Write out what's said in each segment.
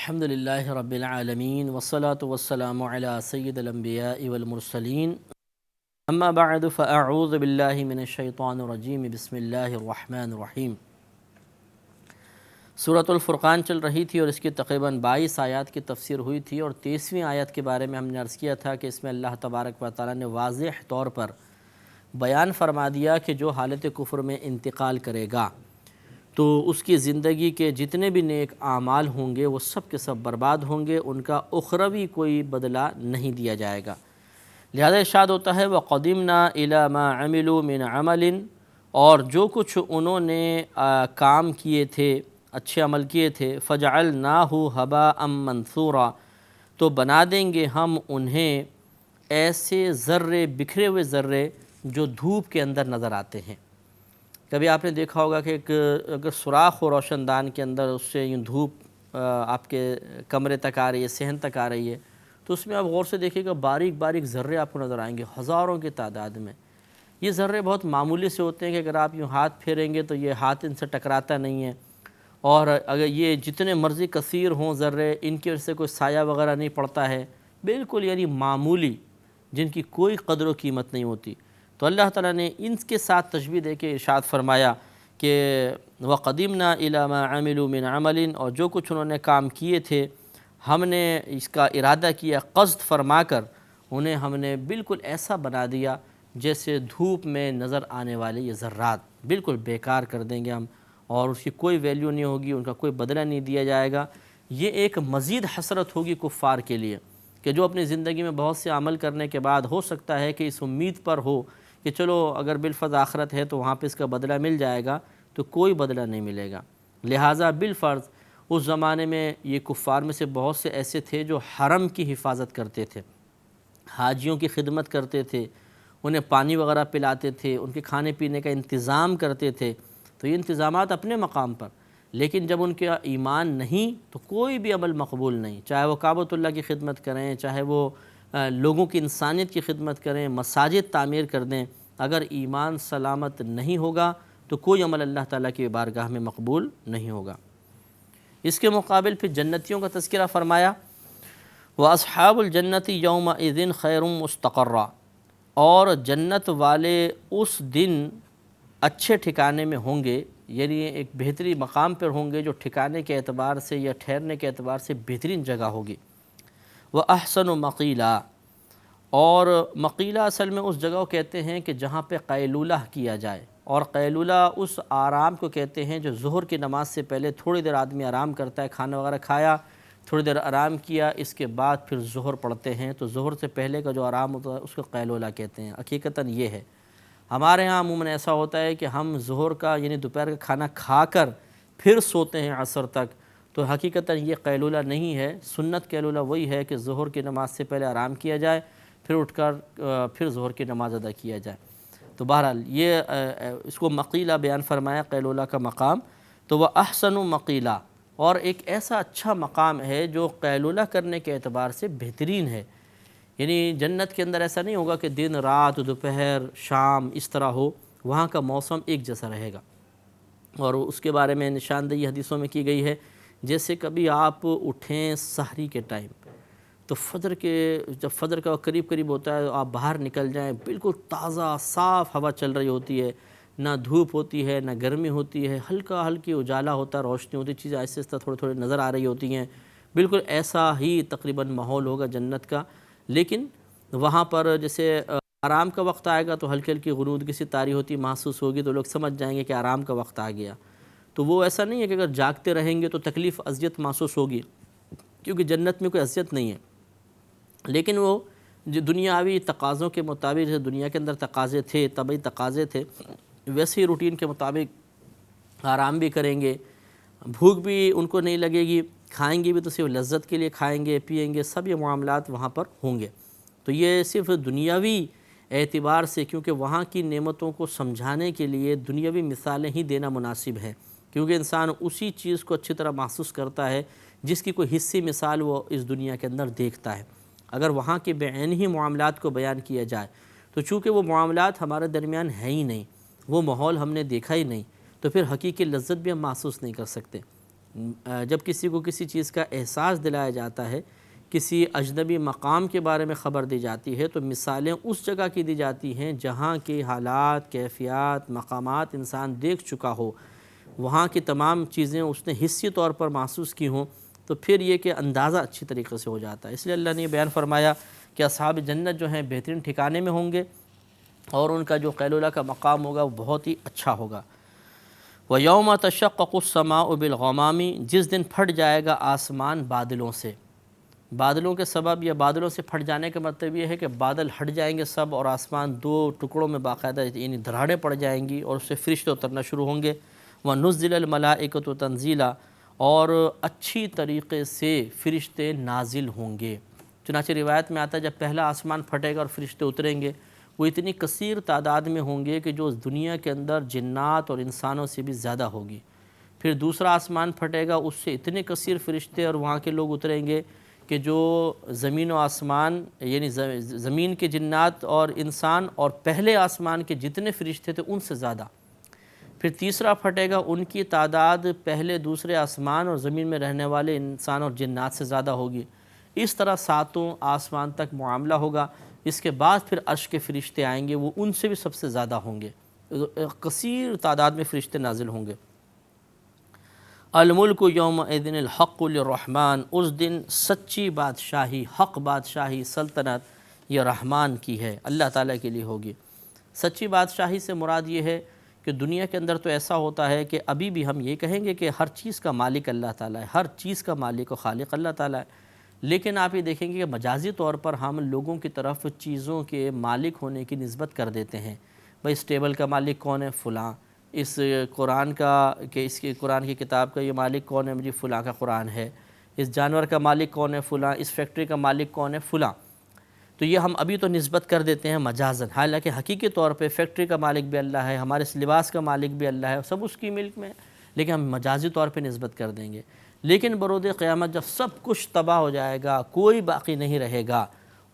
الحمدللہ رب العالمین والصلاة والسلام علی سید الانبیاء والمرسلین اما بعد فاعوذ باللہ من الشیطان الرجیم بسم اللہ الرحمن الرحیم۔ سورۃ الفرقان چل رہی تھی اور اس کی تقریباً 22 آیات کی تفسیر ہوئی تھی، اور 23ویں آیت کے بارے میں ہم نے عرض کیا تھا کہ اس میں اللہ تبارک و تعالیٰ نے واضح طور پر بیان فرما دیا کہ جو حالت کفر میں انتقال کرے گا تو اس کی زندگی کے جتنے بھی نیک اعمال ہوں گے وہ سب کے سب برباد ہوں گے، ان کا اخروی کوئی بدلہ نہیں دیا جائے گا۔ لہذا ارشاد ہوتا ہے وَقَدِمْنَا إِلَى مَا عَمِلُوا مِنْ عَمَلٍ، اور جو کچھ انہوں نے کام کیے تھے، اچھے عمل کیے تھے، فَجَعَلْنَاهُ هَبَاءً مَنْثُورًا، تو بنا دیں گے ہم انہیں ایسے ذرے، بکھرے ہوئے ذرے جو دھوپ کے اندر نظر آتے ہیں۔ کبھی آپ نے دیکھا ہوگا کہ اگر سوراخ ہو روشن دان کے اندر، اس سے یوں دھوپ آپ کے کمرے تک آ رہی ہے، صحن تک آ رہی ہے، تو اس میں آپ غور سے دیکھیے گا باریک باریک ذرے آپ کو نظر آئیں گے، ہزاروں کی تعداد میں۔ یہ ذرے بہت معمولی سے ہوتے ہیں کہ اگر آپ یوں ہاتھ پھیریں گے تو یہ ہاتھ ان سے ٹکراتا نہیں ہے، اور اگر یہ جتنے مرضی کثیر ہوں ذرے، ان کی وجہ سے کوئی سایہ وغیرہ نہیں پڑتا ہے، بالکل یعنی معمولی، جن کی کوئی قدر و قیمت نہیں ہوتی۔ تو اللہ تعالیٰ نے ان کے ساتھ تشبیہ دے کے ارشاد فرمایا کہ وَقَدِمْنَا إِلَى مَا عَمِلُوا مِنْ عَمَلٍ، اور جو کچھ انہوں نے کام کیے تھے ہم نے اس کا ارادہ کیا، قصد فرما کر انہیں ہم نے بالکل ایسا بنا دیا جیسے دھوپ میں نظر آنے والے یہ ذرات، بالکل بیکار کر دیں گے ہم، اور اس کی کوئی ویلیو نہیں ہوگی، ان کا کوئی بدلہ نہیں دیا جائے گا۔ یہ ایک مزید حسرت ہوگی کفار کے لیے کہ جو اپنی زندگی میں بہت سے عمل کرنے کے بعد ہو سکتا ہے کہ اس امید پر ہو کہ چلو اگر بالفرض آخرت ہے تو وہاں پہ اس کا بدلہ مل جائے گا، تو کوئی بدلہ نہیں ملے گا۔ لہٰذا بالفرض اس زمانے میں یہ کفار میں سے بہت سے ایسے تھے جو حرم کی حفاظت کرتے تھے، حاجیوں کی خدمت کرتے تھے، انہیں پانی وغیرہ پلاتے تھے، ان کے کھانے پینے کا انتظام کرتے تھے، تو یہ انتظامات اپنے مقام پر، لیکن جب ان کا ایمان نہیں تو کوئی بھی عمل مقبول نہیں، چاہے وہ کعبۃ اللہ کی خدمت کریں، چاہے وہ لوگوں کی انسانیت کی خدمت کریں، مساجد تعمیر کر دیں، اگر ایمان سلامت نہیں ہوگا تو کوئی عمل اللہ تعالیٰ کی بارگاہ میں مقبول نہیں ہوگا۔ اس کے مقابل پھر جنتیوں کا تذکرہ فرمایا وَأَصْحَابُ الْجَنَّةِ يَوْمَئِذٍ خَيْرٌ مُسْتَقَرًّا، اور جنت والے اس دن اچھے ٹھکانے میں ہوں گے، یعنی ایک بہتری مقام پر ہوں گے جو ٹھکانے کے اعتبار سے یا ٹھہرنے کے اعتبار سے بہترین جگہ ہوگی۔ وَأَحْسَنُ مَقِيلًا، اور مقیلہ اصل میں اس جگہ کو کہتے ہیں کہ جہاں پہ قیلولہ کیا جائے، اور قیلولہ اس آرام کو کہتے ہیں جو ظہر کی نماز سے پہلے تھوڑی دیر آدمی آرام کرتا ہے، کھانا وغیرہ کھایا، تھوڑی دیر آرام کیا، اس کے بعد پھر ظہر پڑھتے ہیں، تو ظہر سے پہلے کا جو آرام ہوتا ہے اس کو قیلولہ کہتے ہیں۔ حقیقتاً یہ ہے، ہمارے ہاں عموماً ایسا ہوتا ہے کہ ہم ظہر کا یعنی دوپہر کا کھانا کھا کر پھر سوتے ہیں عصر تک، تو حقیقتاً یہ قیلولہ نہیں ہے۔ سنت قیلولہ وہی ہے کہ ظہر کی نماز سے پہلے آرام کیا جائے، پھر اٹھ کر پھر ظہر کی نماز ادا کیا جائے۔ تو بہرحال یہ اس کو مقیلہ بیان فرمایا، قیلولہ کا مقام، تو وہ احسن مقیلہ، اور ایک ایسا اچھا مقام ہے جو قیلولہ کرنے کے اعتبار سے بہترین ہے۔ یعنی جنت کے اندر ایسا نہیں ہوگا کہ دن رات دوپہر شام اس طرح ہو، وہاں کا موسم ایک جیسا رہے گا، اور اس کے بارے میں نشاندہی حدیثوں میں کی گئی ہے جیسے کبھی آپ اٹھیں سحری کے ٹائم تو جب فجر کا قریب قریب ہوتا ہے آپ باہر نکل جائیں، بالکل تازہ صاف ہوا چل رہی ہوتی ہے، نہ دھوپ ہوتی ہے نہ گرمی ہوتی ہے، ہلکی اجالا ہوتا ہے، روشنی ہوتی ہے، چیزیں آہستہ آہستہ تھوڑے تھوڑے نظر آ رہی ہوتی ہیں، بالکل ایسا ہی تقریباً ماحول ہوگا جنت کا۔ لیکن وہاں پر جیسے آرام کا وقت آئے گا تو ہلکی ہلکی غنودگی سی طاری ہوتی محسوس ہوگی، تو لوگ سمجھ جائیں گے کہ آرام کا وقت آ گیا۔ تو وہ ایسا نہیں ہے کہ اگر جاگتے رہیں گے تو تکلیف اذیت محسوس ہوگی، کیونکہ جنت میں کوئی اذیت نہیں ہے، لیکن وہ جو دنیاوی تقاضوں کے مطابق، جیسے دنیا کے اندر تقاضے تھے، طبعی تقاضے تھے، ویسے ہی روٹین کے مطابق آرام بھی کریں گے، بھوک بھی ان کو نہیں لگے گی، کھائیں گے بھی تو صرف لذت کے لیے کھائیں گے پیئیں گے، سب یہ معاملات وہاں پر ہوں گے۔ تو یہ صرف دنیاوی اعتبار سے، کیونکہ وہاں کی نعمتوں کو سمجھانے کے لیے دنیاوی مثالیں ہی دینا مناسب ہے، کیونکہ انسان اسی چیز کو اچھی طرح محسوس کرتا ہے جس کی کوئی حصی مثال وہ اس دنیا کے اندر دیکھتا ہے۔ اگر وہاں کے بعین ہی معاملات کو بیان کیا جائے تو چونکہ وہ معاملات ہمارے درمیان ہیں ہی نہیں، وہ ماحول ہم نے دیکھا ہی نہیں، تو پھر حقیقی لذت بھی ہم محسوس نہیں کر سکتے۔ جب کسی کو کسی چیز کا احساس دلایا جاتا ہے، کسی اجنبی مقام کے بارے میں خبر دی جاتی ہے، تو مثالیں اس جگہ کی دی جاتی ہیں جہاں کے حالات، کیفیات، مقامات انسان دیکھ چکا ہو، وہاں کی تمام چیزیں اس نے حسی طور پر محسوس کی ہوں، تو پھر یہ کہ اندازہ اچھی طریقے سے ہو جاتا ہے۔ اس لیے اللہ نے یہ بیان فرمایا کہ اصحاب جنت جو ہیں بہترین ٹھکانے میں ہوں گے، اور ان کا جو قیلولہ کا مقام ہوگا وہ بہت ہی اچھا ہوگا۔ وَيَوْمَ تَشَقَّقُ السَّمَاءُ بِالْغَمَامِ، جس دن پھٹ جائے گا آسمان بادلوں سے۔ بادلوں کے سبب یا بادلوں سے پھٹ جانے کا مطلب یہ ہے کہ بادل ہٹ جائیں گے سب، اور آسمان دو ٹکڑوں میں باقاعدہ یعنی دراڑیں پڑ جائیں گی، اور اس سے فرشتے اترنا شروع ہوں گے۔ وَنُزِّلَ الْمَلَائِكَةُ تَنزِيلًا، اور اچھی طریقے سے فرشتے نازل ہوں گے۔ چنانچہ روایت میں آتا ہے جب پہلا آسمان پھٹے گا اور فرشتے اتریں گے، وہ اتنی کثیر تعداد میں ہوں گے کہ جو اس دنیا کے اندر جنات اور انسانوں سے بھی زیادہ ہوگی۔ پھر دوسرا آسمان پھٹے گا، اس سے اتنے کثیر فرشتے اور وہاں کے لوگ اتریں گے کہ جو زمین و آسمان یعنی زمین کے جنات اور انسان اور پہلے آسمان کے جتنے فرشتے تھے ان سے زیادہ۔ پھر تیسرا پھٹے گا، ان کی تعداد پہلے دوسرے آسمان اور زمین میں رہنے والے انسان اور جنات سے زیادہ ہوگی۔ اس طرح ساتوں آسمان تک معاملہ ہوگا۔ اس کے بعد پھر عرش کے فرشتے آئیں گے، وہ ان سے بھی سب سے زیادہ ہوں گے، کثیر تعداد میں فرشتے نازل ہوں گے۔ الملک یومئذ الحق للرحمن، اس دن سچی بادشاہی، حق بادشاہی، سلطنت یہ رحمان کی ہے، اللہ تعالیٰ کے لیے ہوگی۔ سچی بادشاہی سے مراد یہ ہے کہ دنیا کے اندر تو ایسا ہوتا ہے کہ ابھی بھی ہم یہ کہیں گے کہ ہر چیز کا مالک اللہ تعالیٰ ہے، ہر چیز کا مالک و خالق اللہ تعالیٰ ہے، لیکن آپ یہ دیکھیں گے کہ مجازی طور پر ہم لوگوں کی طرف چیزوں کے مالک ہونے کی نسبت کر دیتے ہیں۔ بھئی اس ٹیبل کا مالک کون ہے؟ فلاں۔ اس قرآن کا کہ اس کی قرآن کی کتاب کا یہ مالک کون ہے؟ مجھے فلاں کا قرآن ہے۔ اس جانور کا مالک کون ہے؟ فلاں۔ اس فیکٹری کا مالک کون ہے؟ فلاں۔ تو یہ ہم ابھی تو نسبت کر دیتے ہیں مجازن، حالانکہ حقیقی طور پہ فیکٹری کا مالک بھی اللہ ہے، ہمارے اس لباس کا مالک بھی اللہ ہے، سب اس کی ملک میں ہے، لیکن ہم مجازی طور پہ نسبت کر دیں گے۔ لیکن برود قیامت جب سب کچھ تباہ ہو جائے گا، کوئی باقی نہیں رہے گا،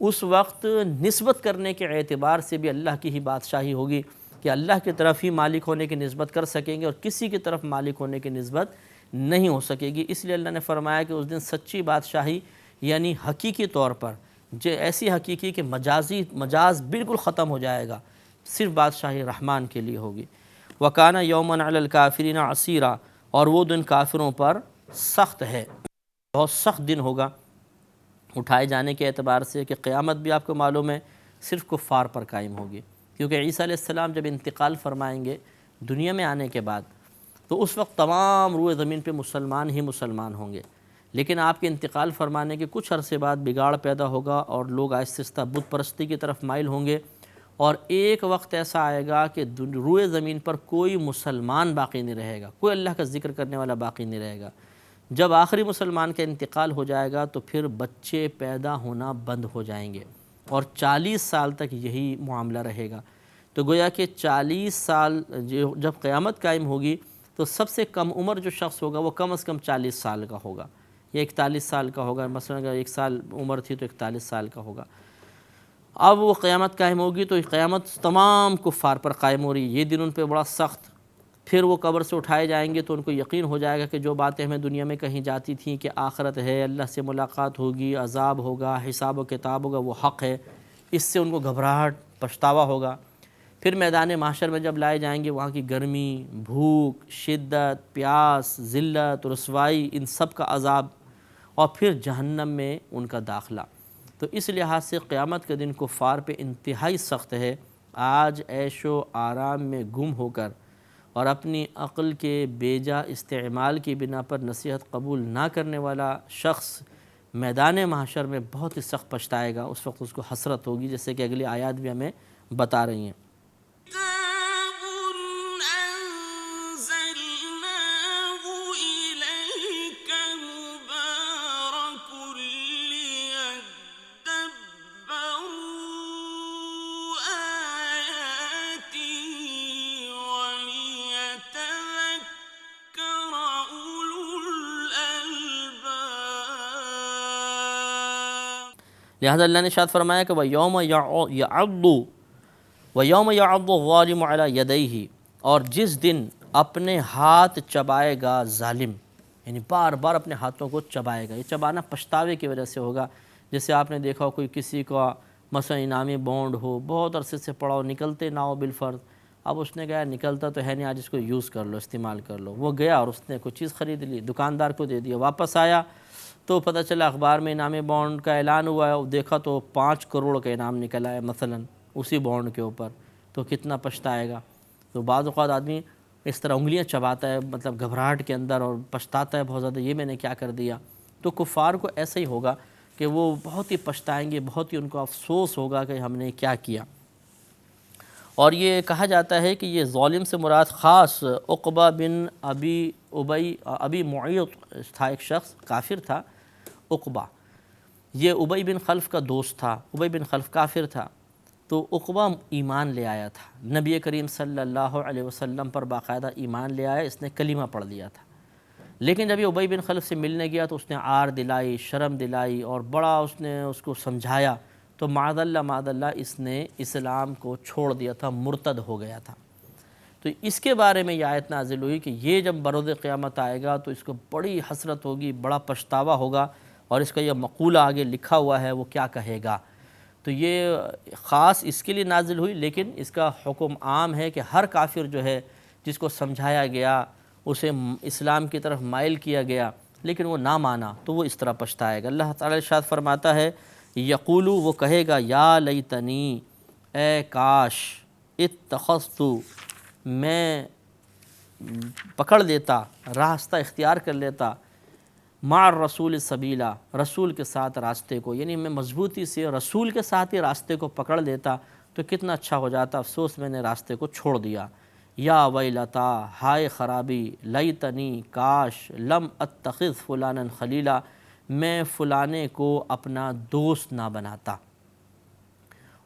اس وقت نسبت کرنے کے اعتبار سے بھی اللہ کی ہی بادشاہی ہوگی کہ اللہ کی طرف ہی مالک ہونے کی نسبت کر سکیں گے اور کسی کی طرف مالک ہونے کی نسبت نہیں ہو سکے گی۔ اس لیے اللہ نے فرمایا کہ اس دن سچی بادشاہی یعنی حقیقی طور پر ایسی حقیقی کہ مجاز بالکل ختم ہو جائے گا، صرف بادشاہی رحمان کے لیے ہوگی۔ وَكَانَ يَوْمًا عَلَى الْكَافِرِينَ عَسِيرًا، اور وہ دن کافروں پر سخت ہے، بہت سخت دن ہوگا اٹھائے جانے کے اعتبار سے، کہ قیامت بھی آپ کو معلوم ہے صرف کفار پر قائم ہوگی، کیونکہ عیسیٰ علیہ السلام جب انتقال فرمائیں گے دنیا میں آنے کے بعد تو اس وقت تمام روئے زمین پہ مسلمان ہی مسلمان ہوں گے، لیکن آپ کے انتقال فرمانے کے کچھ عرصے بعد بگاڑ پیدا ہوگا اور لوگ آہستہ آہستہ بت پرستی کی طرف مائل ہوں گے، اور ایک وقت ایسا آئے گا کہ روئے زمین پر کوئی مسلمان باقی نہیں رہے گا، کوئی اللہ کا ذکر کرنے والا باقی نہیں رہے گا۔ جب آخری مسلمان کا انتقال ہو جائے گا تو پھر بچے پیدا ہونا بند ہو جائیں گے، اور 40 سال تک یہی معاملہ رہے گا۔ تو گویا کہ 40 سال جب قیامت قائم ہوگی تو سب سے کم عمر جو شخص ہوگا وہ کم از کم 40 سال کا ہوگا، یا 41 سال کا ہوگا، مثلا اگر 1 سال عمر تھی تو 41 سال کا ہوگا۔ اب وہ قیامت قائم ہوگی تو قیامت تمام کفار پر قائم ہو رہی ہے، یہ دن ان پہ بڑا سخت۔ پھر وہ قبر سے اٹھائے جائیں گے تو ان کو یقین ہو جائے گا کہ جو باتیں ہمیں دنیا میں کہیں جاتی تھیں کہ آخرت ہے، اللہ سے ملاقات ہوگی، عذاب ہوگا، حساب و کتاب ہوگا، وہ حق ہے، اس سے ان کو گھبراہٹ، پچھتاوا ہوگا۔ پھر میدان محشر میں جب لائے جائیں گے، وہاں کی گرمی، بھوک، شدت، پیاس، ذلت، رسوائی، ان سب کا عذاب، اور پھر جہنم میں ان کا داخلہ۔ تو اس لحاظ سے قیامت کے دن کفار پہ انتہائی سخت ہے۔ آج عیش و آرام میں گم ہو کر اور اپنی عقل کے بیجا استعمال کی بنا پر نصیحت قبول نہ کرنے والا شخص میدان محشر میں بہت ہی سخت پچھتائے گا، اس وقت اس کو حسرت ہوگی، جیسے کہ اگلی آیات بھی ہمیں بتا رہی ہیں۔ لہذا اللہ نے ارشاد فرمایا کہ وَيَوْمَ يَعَضُّ الظَّالِمُ عَلَى يَدَيْهِ، اور جس دن اپنے ہاتھ چبائے گا ظالم، یعنی بار بار اپنے ہاتھوں کو چبائے گا۔ یہ چبانا پچھتاوے کی وجہ سے ہوگا۔ جیسے آپ نے دیکھا ہو کوئی کسی کا مثلا انعامی بانڈ ہو، بہت عرصے سے پڑا ہو، نکلتے نہ ہو بالفرض، اب اس نے کہا نکلتا تو ہے نہیں، آج اس کو یوز کر لو، استعمال کر لو، وہ گیا اور اس نے کوئی چیز خرید لی، دکاندار کو دے دیا، واپس آیا تو پتہ چلا اخبار میں انعامی بانڈ کا اعلان ہوا ہے، دیکھا تو 5 کروڑ کا انعام نکلا ہے مثلا اسی بانڈ کے اوپر، تو کتنا پچھتائے گا۔ تو بعض اوقات آدمی اس طرح انگلیاں چباتا ہے، مطلب گھبراہٹ کے اندر، اور پچھتاتا ہے بہت زیادہ، یہ میں نے کیا کر دیا۔ تو کفار کو ایسا ہی ہوگا کہ وہ بہت ہی پچھتائیں گے، بہت ہی ان کو افسوس ہوگا کہ ہم نے کیا کیا۔ اور یہ کہا جاتا ہے کہ یہ ظالم سے مراد خاص عقبہ بن ابی معیط تھا، ایک شخص کافر تھا عقبہ، یہ ابی بن خلف کا دوست تھا، ابی بن خلف کافر تھا، تو عقبہ ایمان لے آیا تھا، نبی کریم صلی اللہ علیہ وسلم پر باقاعدہ ایمان لے آیا، اس نے کلمہ پڑھ لیا تھا۔ لیکن جب یہ ابی بن خلف سے ملنے گیا تو اس نے عار دلائی، شرم دلائی، اور بڑا اس نے اس کو سمجھایا، تو معاذ اللہ اس نے اسلام کو چھوڑ دیا تھا، مرتد ہو گیا تھا۔ تو اس کے بارے میں یہ آیت نازل ہوئی کہ یہ جب بروز قیامت آئے گا تو اس کو بڑی حسرت ہوگی، بڑا پچھتاوا ہوگا، اور اس کا یہ مقولہ آگے لکھا ہوا ہے، وہ کیا کہے گا۔ تو یہ خاص اس کے لیے نازل ہوئی، لیکن اس کا حکم عام ہے کہ ہر کافر جو ہے جس کو سمجھایا گیا، اسے اسلام کی طرف مائل کیا گیا، لیکن وہ نہ مانا، تو وہ اس طرح پچھتائے گا۔ اللہ تعالیٰ ارشاد فرماتا ہے یقولو، وہ کہے گا یا لیتنی، اے کاش، اتخذت، میں پکڑ لیتا، راستہ اختیار کر لیتا، مع الرسول سبیلا، رسول کے ساتھ راستے کو، یعنی میں مضبوطی سے رسول کے ساتھ ہی راستے کو پکڑ لیتا تو کتنا اچھا ہو جاتا، افسوس میں نے راستے کو چھوڑ دیا۔ یا ویلتا، ہائے خرابی، لیتنی، کاش، لم اتخذ فلانا خلیلا، میں فلانے کو اپنا دوست نہ بناتا۔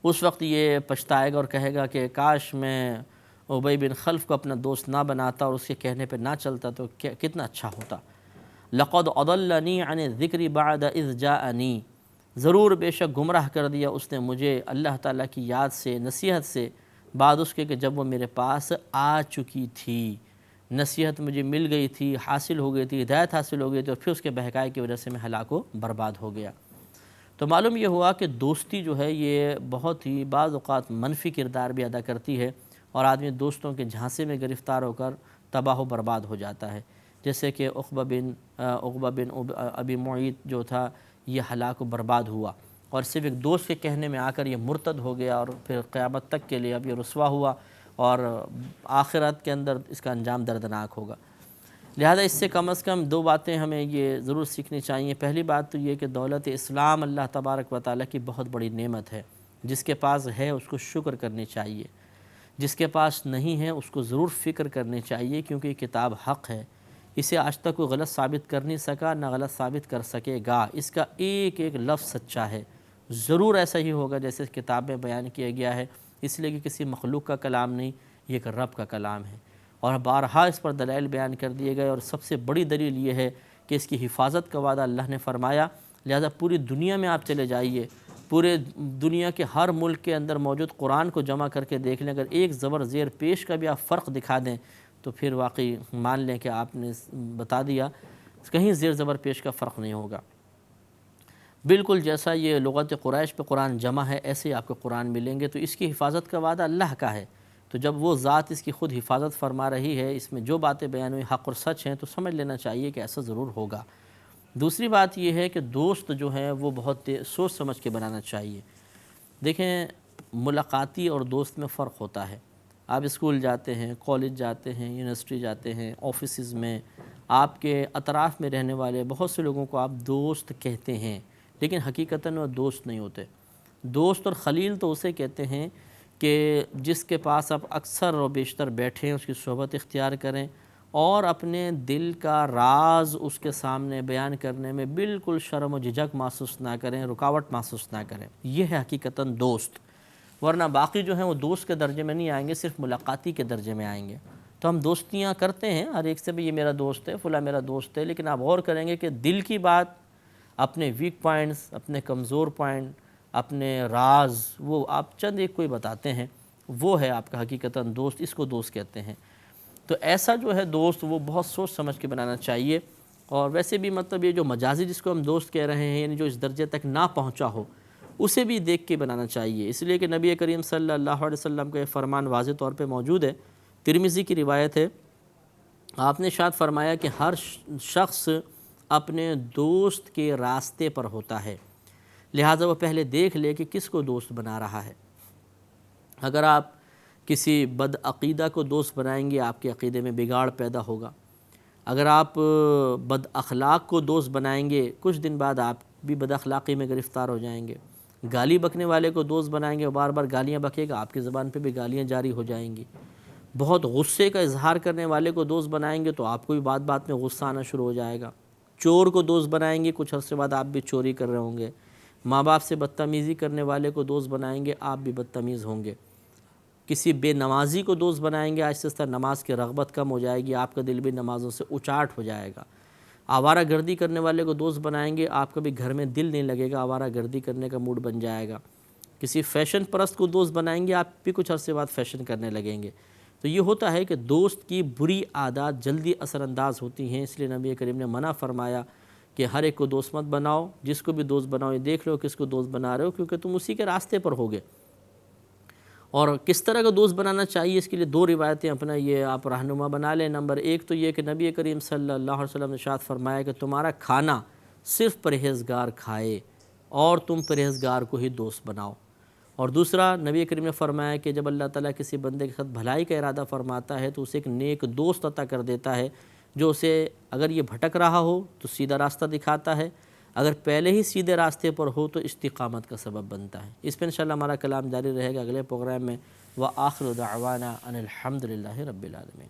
اس وقت یہ پچھتائے گا اور کہے گا کہ کاش میں ابی بن خلف کو اپنا دوست نہ بناتا اور اس کے کہنے پہ نہ چلتا تو کتنا اچھا ہوتا۔ لقد اضلنی عن الذکر بعد اذ جاءنی، ضرور بے شک گمراہ کر دیا اس نے مجھے اللہ تعالیٰ کی یاد سے، نصیحت سے، بعد اس کے کہ جب وہ میرے پاس آ چکی تھی، نصیحت مجھے مل گئی تھی، حاصل ہو گئی تھی، ہدایت حاصل ہو گئی تھی، اور پھر اس کے بہکائے کی وجہ سے میں ہلاک و برباد ہو گیا۔ تو معلوم یہ ہوا کہ دوستی جو ہے یہ بہت ہی بعض اوقات منفی کردار بھی ادا کرتی ہے، اور آدمی دوستوں کے جھانسے میں گرفتار ہو کر تباہ و برباد ہو جاتا ہے، جیسے کہ عقبہ بن ابی معیط جو تھا یہ ہلاک و برباد ہوا، اور صرف ایک دوست کے کہنے میں آ کر یہ مرتد ہو گیا، اور پھر قیامت تک کے لیے اب یہ رسوا ہوا، اور آخرت کے اندر اس کا انجام دردناک ہوگا۔ لہذا اس سے کم از کم 2 باتیں ہمیں یہ ضرور سیکھنی چاہیے۔ پہلی بات تو یہ کہ دولت اسلام اللہ تبارک و تعالیٰ کی بہت بڑی نعمت ہے، جس کے پاس ہے اس کو شکر کرنی چاہیے، جس کے پاس نہیں ہے اس کو ضرور فکر کرنی چاہیے، کیونکہ یہ کتاب حق ہے، اسے آج تک کوئی غلط ثابت کر نہیں سکا، نہ غلط ثابت کر سکے گا، اس کا ایک ایک لفظ سچا ہے، ضرور ایسا ہی ہوگا جیسے اس کتاب میں بیان کیا گیا ہے، اس لیے کہ کسی مخلوق کا کلام نہیں، یہ ایک رب کا کلام ہے، اور بارہا اس پر دلائل بیان کر دیے گئے، اور سب سے بڑی دلیل یہ ہے کہ اس کی حفاظت کا وعدہ اللہ نے فرمایا۔ لہذا پوری دنیا میں آپ چلے جائیے، پورے دنیا کے ہر ملک کے اندر موجود قرآن کو جمع کر کے دیکھ لیں، اگر ایک زبر زیر پیش کا بھی آپ فرق دکھا دیں تو پھر واقعی مان لیں کہ آپ نے بتا دیا، کہیں زیر زبر پیش کا فرق نہیں ہوگا۔ بالکل جیسا یہ لغت قریش پہ قرآن جمع ہے، ایسے ہی آپ کو قرآن ملیں گے، تو اس کی حفاظت کا وعدہ اللہ کا ہے، تو جب وہ ذات اس کی خود حفاظت فرما رہی ہے، اس میں جو باتیں بیان ہوئی حق اور سچ ہیں، تو سمجھ لینا چاہیے کہ ایسا ضرور ہوگا۔ دوسری بات یہ ہے کہ دوست جو ہیں وہ بہت سوچ سمجھ کے بنانا چاہیے۔ دیکھیں، ملاقاتی اور دوست میں فرق ہوتا ہے۔ آپ اسکول جاتے ہیں، کالج جاتے ہیں، یونیورسٹی جاتے ہیں، آفیسز میں، آپ کے اطراف میں رہنے والے بہت سے لوگوں کو آپ دوست کہتے ہیں، لیکن حقیقتاً وہ دوست نہیں ہوتے۔ دوست اور خلیل تو اسے کہتے ہیں کہ جس کے پاس آپ اکثر و بیشتر بیٹھیں، اس کی صحبت اختیار کریں، اور اپنے دل کا راز اس کے سامنے بیان کرنے میں بالکل شرم و جھجک محسوس نہ کریں، رکاوٹ محسوس نہ کریں، یہ ہے حقیقتاً دوست۔ ورنہ باقی جو ہیں وہ دوست کے درجے میں نہیں آئیں گے، صرف ملاقاتی کے درجے میں آئیں گے۔ تو ہم دوستیاں کرتے ہیں ہر ایک سے، بھی یہ میرا دوست ہے، فلاں میرا دوست ہے، لیکن آپ غور کریں گے کہ دل کی بات، اپنے ویک پوائنٹس، اپنے کمزور پوائنٹ، اپنے راز، وہ آپ چند ایک کوئی بتاتے ہیں، وہ ہے آپ کا حقیقتاً دوست، اس کو دوست کہتے ہیں۔ تو ایسا جو ہے دوست وہ بہت سوچ سمجھ کے بنانا چاہیے، اور ویسے بھی مطلب یہ جو مجازی جس کو ہم دوست کہہ رہے ہیں، یعنی جو اس درجے تک نہ پہنچا ہو، اسے بھی دیکھ کے بنانا چاہیے، اس لیے کہ نبی کریم صلی اللہ علیہ وسلم کا یہ فرمان واضح طور پہ موجود ہے، ترمذی کی روایت ہے، آپ نے ارشاد فرمایا کہ ہر شخص اپنے دوست کے راستے پر ہوتا ہے، لہٰذا وہ پہلے دیکھ لے کہ کس کو دوست بنا رہا ہے۔ اگر آپ کسی بد عقیدہ کو دوست بنائیں گے، آپ کے عقیدے میں بگاڑ پیدا ہوگا۔ اگر آپ بد اخلاق کو دوست بنائیں گے، کچھ دن بعد آپ بھی بد اخلاقی میں گرفتار ہو جائیں گے۔ گالی بکنے والے کو دوست بنائیں گے، وہ بار بار گالیاں بکے گا، آپ کی زبان پہ بھی گالیاں جاری ہو جائیں گی۔ بہت غصے کا اظہار کرنے والے کو دوست بنائیں گے تو آپ کو بھی بات بات میں غصہ آنا شروع ہو جائے گا۔ چور کو دوست بنائیں گے، کچھ عرصے بعد آپ بھی چوری کر رہے ہوں گے۔ ماں باپ سے بدتمیزی کرنے والے کو دوست بنائیں گے، آپ بھی بدتمیز ہوں گے۔ کسی بے نمازی کو دوست بنائیں گے، آہستہ آہستہ نماز کی رغبت کم ہو جائے گی، آپ کا دل بھی نمازوں سے اچاٹ ہو جائے گا۔ آوارہ گردی کرنے والے کو دوست بنائیں گے، آپ کا بھی گھر میں دل نہیں لگے گا، آوارہ گردی کرنے کا موڈ بن جائے گا۔ کسی فیشن پرست کو دوست بنائیں گے، آپ بھی کچھ عرصے بعد فیشن کرنے لگیں گے۔ تو یہ ہوتا ہے کہ دوست کی بری عادات جلدی اثر انداز ہوتی ہیں، اس لیے نبی کریم نے منع فرمایا کہ ہر ایک کو دوست مت بناؤ، جس کو بھی دوست بناؤ یہ دیکھ لو کس کو دوست بنا رہے ہو، کیونکہ تم اسی کے راستے پر ہوگے۔ اور کس طرح کا دوست بنانا چاہیے، اس کے لیے دو روایتیں اپنا یہ آپ رہنما بنا لیں۔ نمبر ایک تو یہ کہ نبی کریم صلی اللہ علیہ وسلم نے ارشاد فرمایا کہ تمہارا کھانا صرف پرہیزگار کھائے اور تم پرہیزگار کو ہی دوست بناؤ۔ اور دوسرا نبی کریم نے فرمایا کہ جب اللہ تعالیٰ کسی بندے کے ساتھ بھلائی کا ارادہ فرماتا ہے تو اسے ایک نیک دوست عطا کر دیتا ہے، جو اسے اگر یہ بھٹک رہا ہو تو سیدھا راستہ دکھاتا ہے، اگر پہلے ہی سیدھے راستے پر ہو تو استقامت کا سبب بنتا ہے۔ اس پہ انشاءاللہ ہمارا کلام جاری رہے گا اگلے پروگرام میں۔ وآخر دعوانا ان الحمدللہ رب العالمین۔